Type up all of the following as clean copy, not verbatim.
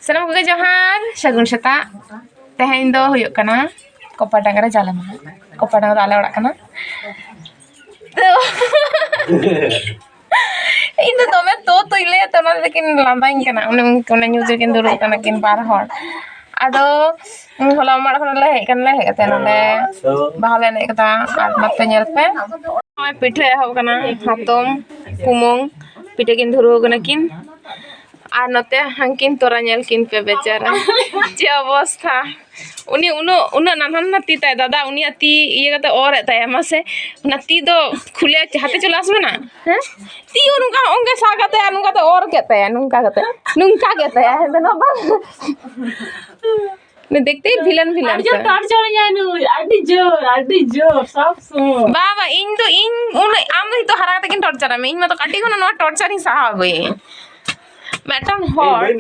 Salam ko johan sagun seta tehen do huyuk kana Kopardanga re jalan Kopardanga do ale orak kana to इन तो मैं तो इले तो ना लेकिन लांदाइन kana उन news kin dulu kana kin bar hor ado hola mar khon le hej kan le hej kate nole bahale ne kata ar natte nyel pe hoy pithe ho kana hatom kumong pithe kin dhuru kana kin আর নতে হাঙ্কিন তোরা nail কিন pay বেচারা যে অবস্থা উনি উনো উনো নানান নাতি তাই দাদা উনি আতি ইয়ে কাতে और তাই আমাসে নাতি তো খুলে হাতে চলে আসবে না হ্যাঁ তি উনকা অঙ্গে সাগাতে অনুকাতে और कहते हैं नुंका कहते हैं देनो बा मैं देखते ही विलन जो टॉर्चर जानु आडी जोर सब सुन बाबा इन तो इन उन आम तो हरा तकिन टॉर्चर में इन में तो काटी को ना टॉर्चर ही सहा गई मेटन हर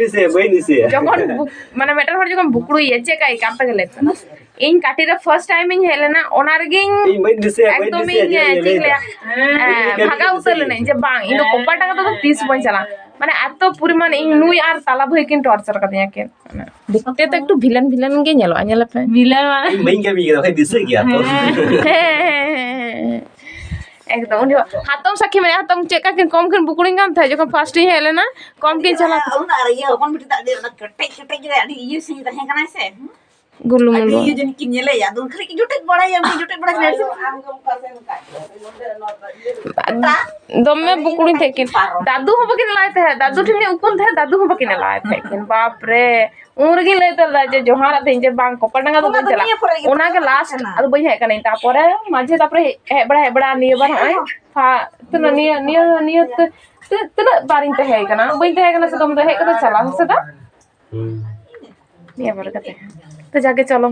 जखन माने मेटन हर जखन बुकड़ू ये चेकाई कापे गेले इन काटी द फर्स्ट टाइम इन हेलेना ओनार गिन एकदम इन चिकले भागा उतरले नहीं जे बांग इन कोपाटा तो 30 पॉइंट चला माने एत परिमाण इन नुई आर ताला भई किन टॉर्चर कदिया के देखते तो एकटू विलन गे नेलो नेला पे विलन माने मेन के बिगे भाई दिसे गया तो एकदम उन हातम सखी में हातम चेका किन कम किन बुकड़िंग कान था जखन फर्स्ट ही हेले ना कम किन चला उन अरे ये अपन बिटा दे कटे गे आडी ये सही तहे कना से गुल्लू मुल्लू ये जन किन नेले या दुन खरे की जुटे बड़ा या जुटे बड़ा नेल से दमे बुकड़ी थे किन दादू हो बकिन लाए थे दादू ठने उकुन थे दादू हो बकिन लाए थे किन बाप रे उनरगी लेते जे जोहार थे जे बांग कोपडंगा तो चला ओना के लास्ट अद बई है कने तापरे माझे तापरे हे बड़ा निय बार है फा तन निय तना बारिंग ते है कना बई ते है कना से तुम तो है कना चला से दा निय बार कते तो जाके चलो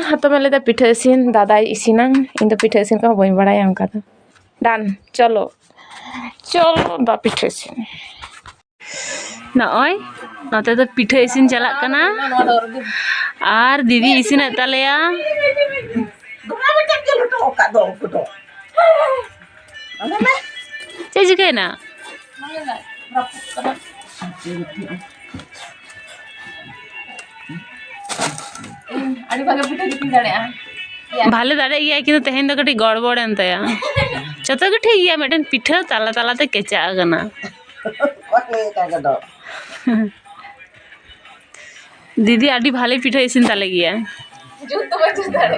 हाँ तो मैंने पिठे इसिन दादा इसिना इन तो पिठे इसिन का बई बड़ा अंका तो डन चलो दा पिठे इसिन ना ओय नते तो पिठे इसिन चला कना आर दीदी इसिन तलेया दुना में के लटो का दो फुटो चे जिके ना अड़ी भागे पिठे किन दाड़े भाले दाड़े गया कि तेहेन तो कटी गड़बड़ एन तया जतो के ठीक गया मेटन पिठे ताला ताला ते केचा गना कोले का गदो दीदी आडी भाले पिठे इसिन ताले गया जूत तो बच दाड़े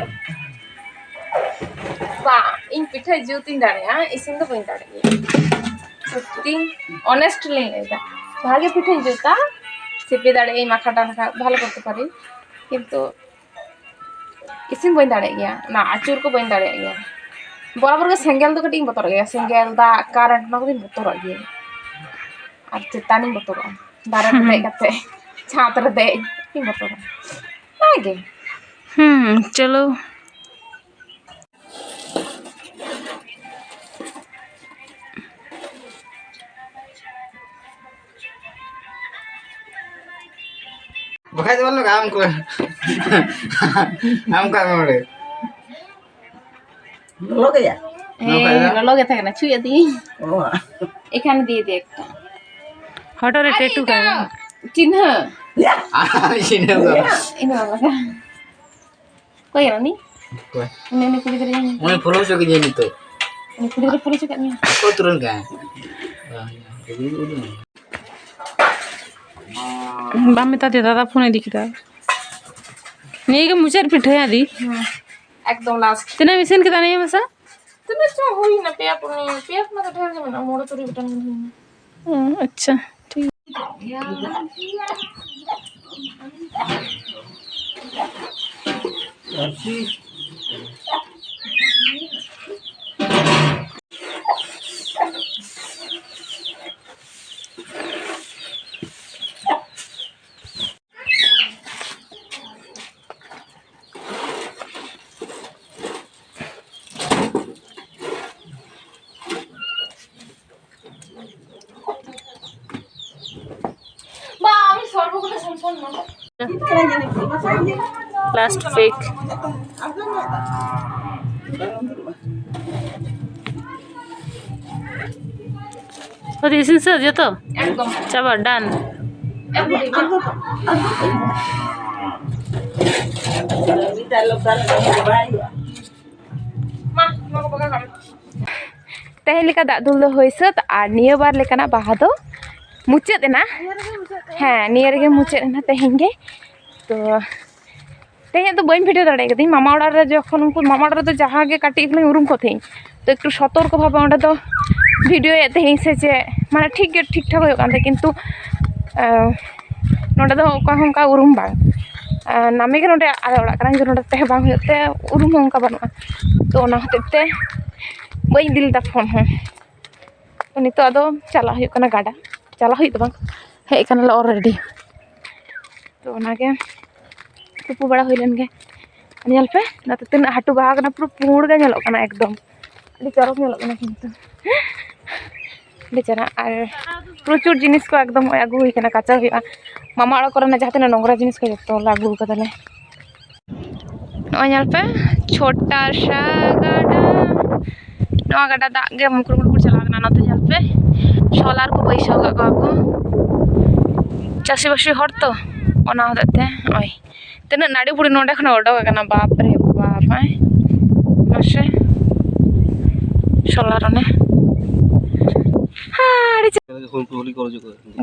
बा इन पिठे जूतिन दाड़े हां इसिन तो बइन दाड़े सत्ती ऑनेस्टली एटा भागे पिठे जूता सिपे दाड़े ए माखाटा ना भालो करते पारी किंतु इसिन बइन दाड़े गया ना आचुर को बइन दाड़े गया बराबर के सेंगेल तो कटिंग बतर गया सेंगेल दा करंट ना को दिन बतर गया और चेतानी बतर दारा पे कते छात्र दे की बतर आगे चलो बखाई दे वाला काम को हम का मोड़े लो गया लगे থাকে না ছুঁয়ে দি এখানে দিয়ে দে একটা हटो रे टेटू का चिन्ह चिन्ह ini apa kok ya nih कोई ini kulit dari ini मैं फॉलो सो के नहीं तो ini kulit dari kulit juga nih को तुरंत का बामे ताते दादा फोन दिखता नहीं के मुझे पिठे आदि एकदम लास्ट तेना मिशन के नहीं मसा तुम तो हुई ना पे अपनी पेट में तो ढेर में ना मोड़ तो रिटर्न अच्छा ठीक लास्ट फेक तो इसिन से जो तो एकदम चाबा डन तेहन लेका दाग दुल दो होई सत और निया बार लेकाना बाहा दो मुचाद एना हाँ निया रेगे मुचाद एना तेहन गे तो तेहन तो बई भिडियो दाड़े कदी मामा ओड़ा रे जखन उनको मामा ओड़ा रे जहाँ गे काटी इकलुं उरुम को थेई तो एकटु सतर्क भावे ओंडे दो भिडियो ए तेहन से चे माने ठीक गे ठीक ठाक होय कांते किंतु नोडे दो ओका होंका उरुम बांग नामे गे नोडे आले ओड़ा काना जो नोडे तेह बांग होते उरुम होंका बानुआ तो ओना होतेते बई दिल दा फोन हो तो नितो आदो चला हुई काना गाड़ा चला हुई तो बांग हेज काना ले ऑलरेडी तो ओनागे तुपु बड़ा हुई लेन गे नेल पे नाते तिना हाटू बाहा काना पुरो पुंड गे नेलो काना एकदम अभी चरक नेलो काना किंतु बेचारा और प्रचुर जिनिस को एकदम आगू हुई काना काचा हुआ मामा ओड़ा करे जहाँ तना नोंगरा जिनिस को जो लागू कदाले नय पे छोटा सा गाड़ा नवा गाड़ा दाग गे मुकुर मुकुर चला कना नते नेल पे सोलार को बैसा को चासी बासी हर तो ओना होते ओय तना नाड़ी बुड़ी नोडे खन ओडो कना बाप रे बाप हाय मासे सोलार ने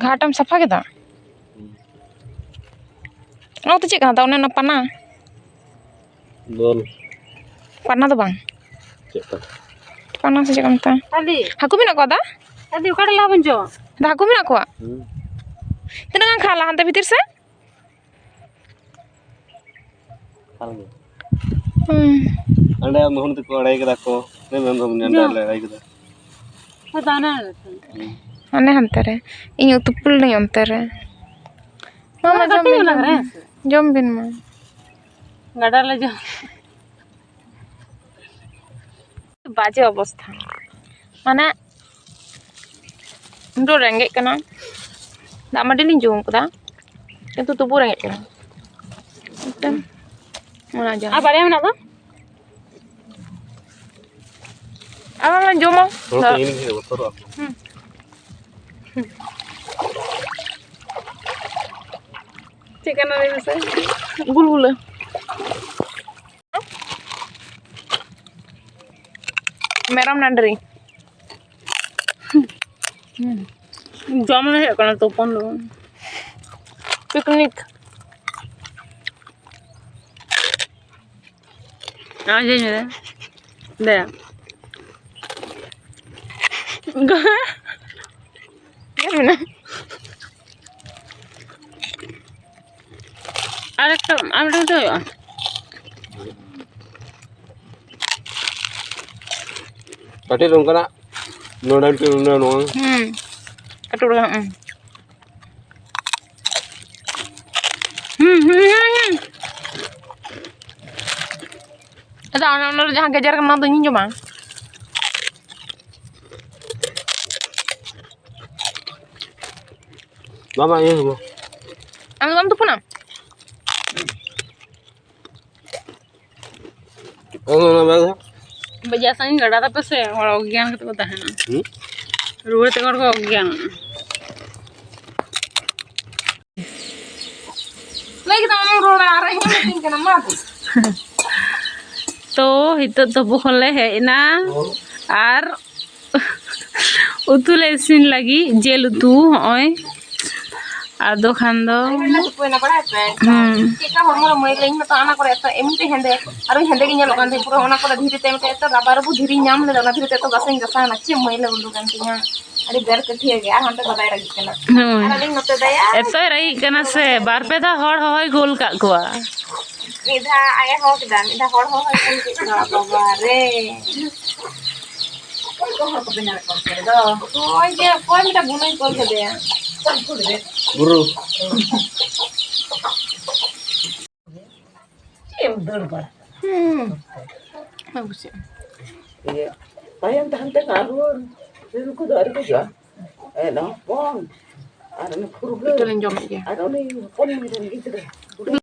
घाटम सफा के दा नो तो चेक दा उन्हें पन्ना बोल पन्ना तो बांग पन्ना से चेक मता Ali, हाकु मेना को दा ali ukada laban jo. दा हाकु मेना को तना खाला हंते भीतर से अंडे मोहन तो अड़ाई कदा को ने मेम हम अंडे अड़ाई कदा Padana. अने हंते रे इन तुपुल नहीं अंते रे मामा जम बिन मा Gada le jo. बाजे अवस्था माने दो रेंगे कना दा माडी लिन जोम कदा किंतु तुबु रेंगे कना एकदम मना जा Ah, bari amna ba? आमा जोमा थोड़ा इन है उतर चिकन रे से बुलबुल मेरम नंडरी Jom le kana to pon lo. पिकनिक Ah, je je. De. गरमिना Arekta amra to yo. काटे रंग कना नोडा पे नो नो कटुड़ ada orang jahang kejar kena tu ni cuma मामा ये हो am tu pun am ना बैग Bajasa ni gada ta pese orang ogyan ke to tahena. Ruwe te ko ogyan. lagi kita ngomong roda arah ini penting kena mati तो हितो तो बुखले है ना आर उतु ले सिन लगी जेल उतु ओय आदो खान दो puena para apa kita hormon mulai lain atau anak orang itu emte hende aru hende gini loh kan pura anak orang diri tem itu gabar bu diri nyam le dalam diri itu gasing gasan aci mulai le bulu kan tinya ada biar ketiak ya hantar badai lagi kena ada link note daya एतो रही कना से बार पे दा हड़ होय गोल का कोआ इधा आया हो किदा इधा हड़ हो kan बाबा रे कोई dia कोई minta bunai kol ke dia गुरु bagus ya Iya. Bayang tahan karun. Dulu ku dari ku ja. No, pon. Ada ni kuru. itu yang jom aja Ada ni pon ni gitu deh.